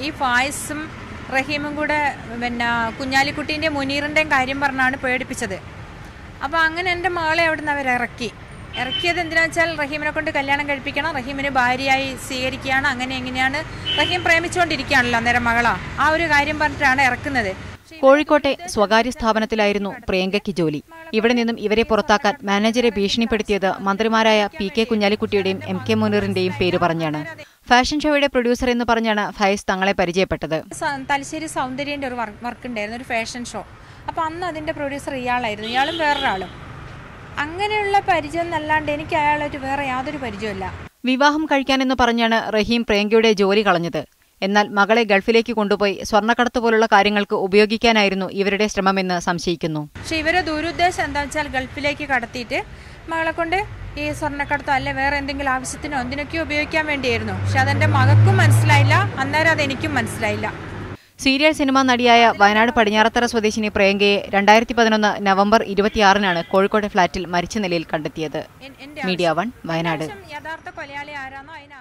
ഈ ഫായിസും റഹീമും കൂടെ പിന്നെ കുഞ്ഞാലിക്കുട്ടീൻ്റെയും മുനീറിൻ്റെയും കാര്യം പറഞ്ഞാണ് പേടിപ്പിച്ചത്. അപ്പോൾ അങ്ങനെ എൻ്റെ മകളെ അവിടെ നിന്ന് ഇറക്കിയത് എന്തിനാ വെച്ചാൽ റഹീമിനെ കൊണ്ട് കല്യാണം കഴിപ്പിക്കണം, റഹീമിന് ഭാര്യയായി സ്വീകരിക്കുകയാണ്, അങ്ങനെ എങ്ങനെയാണ് റഹീം പ്രേമിച്ചുകൊണ്ടിരിക്കുകയാണല്ലോ അന്നേരം മകളാ, ആ ഒരു കാര്യം പറഞ്ഞിട്ടാണ് ഇറക്കുന്നത്. കോഴിക്കോട്ടെ സ്വകാര്യ സ്ഥാപനത്തിലായിരുന്നു പ്രിയങ്കയ്ക്ക് ജോലി. ഇവിടെ നിന്നും ഇവരെ പുറത്താക്കാൻ മാനേജരെ ഭീഷണിപ്പെടുത്തിയത് മന്ത്രിമാരായ PK കുഞ്ഞാലിക്കുട്ടിയുടെയും MK മുനീറിന്റെയും പേര് പറഞ്ഞാണ്. ഫാഷൻ ഷോയുടെ പ്രൊഡ്യൂസർ എന്ന് പറഞ്ഞാണ് ഫയസ് തങ്ങളെ പരിചയപ്പെട്ടത്. തലശ്ശേരി സൗന്ദര്യന്റെ ഒരു വർക്ക് ഉണ്ടായിരുന്നു, ഒരു ഫാഷൻ ഷോ. അപ്പോൾ അന്ന് അതിന്റെ പ്രൊഡ്യൂസർ ഇയാളായിരുന്നു, ഇയാളും വേറൊരാളും. അങ്ങനെയുള്ള പരിചയം എന്നല്ലാണ്ട് എനിക്ക് അയാളായിട്ട് വേറെ യാതൊരു പരിചയമില്ല. വിവാഹം കഴിക്കാനെന്ന് പറഞ്ഞാണ് റഹീം പ്രിയങ്കയുടെ ജോലി കളഞ്ഞത്. എന്നാൽ മകളെ ഗൾഫിലേക്ക് കൊണ്ടുപോയി സ്വർണ്ണക്കടത്ത് പോലുള്ള കാര്യങ്ങൾക്ക് ഉപയോഗിക്കാനായിരുന്നു ഇവരുടെ ശ്രമമെന്ന് സംശയിക്കുന്നു. പക്ഷെ ഇവരുടെ ദുരുദ്ദേശം എന്താ വെച്ചാൽ ഗൾഫിലേക്ക് കടത്തിയിട്ട് മകളെ കൊണ്ട് ഈ സ്വർണ്ണക്കടത്തോ അല്ലെ വേറെ എന്തെങ്കിലും ആവശ്യത്തിനോ എന്തിനൊക്കെയോ ഉപയോഗിക്കാൻ വേണ്ടിയായിരുന്നു. പക്ഷെ അതെന്റെ മകൾക്കും മനസ്സിലായില്ല, അന്നേരം അതെനിക്കും മനസ്സിലായില്ല. സീരിയൽ സിനിമാ നടിയായ വയനാട് പടിഞ്ഞാറത്തറ സ്വദേശിനി പ്രിയങ്കയെ 2011 നവംബർ 26-നാണ് കോഴിക്കോട്ടെ ഫ്ളാറ്റിൽ മരിച്ച നിലയിൽ കണ്ടെത്തിയത്. മീഡിയ 1 വയനാട്. യഥാർത്ഥ കൊലയാളി ആരാണോ അതിനെ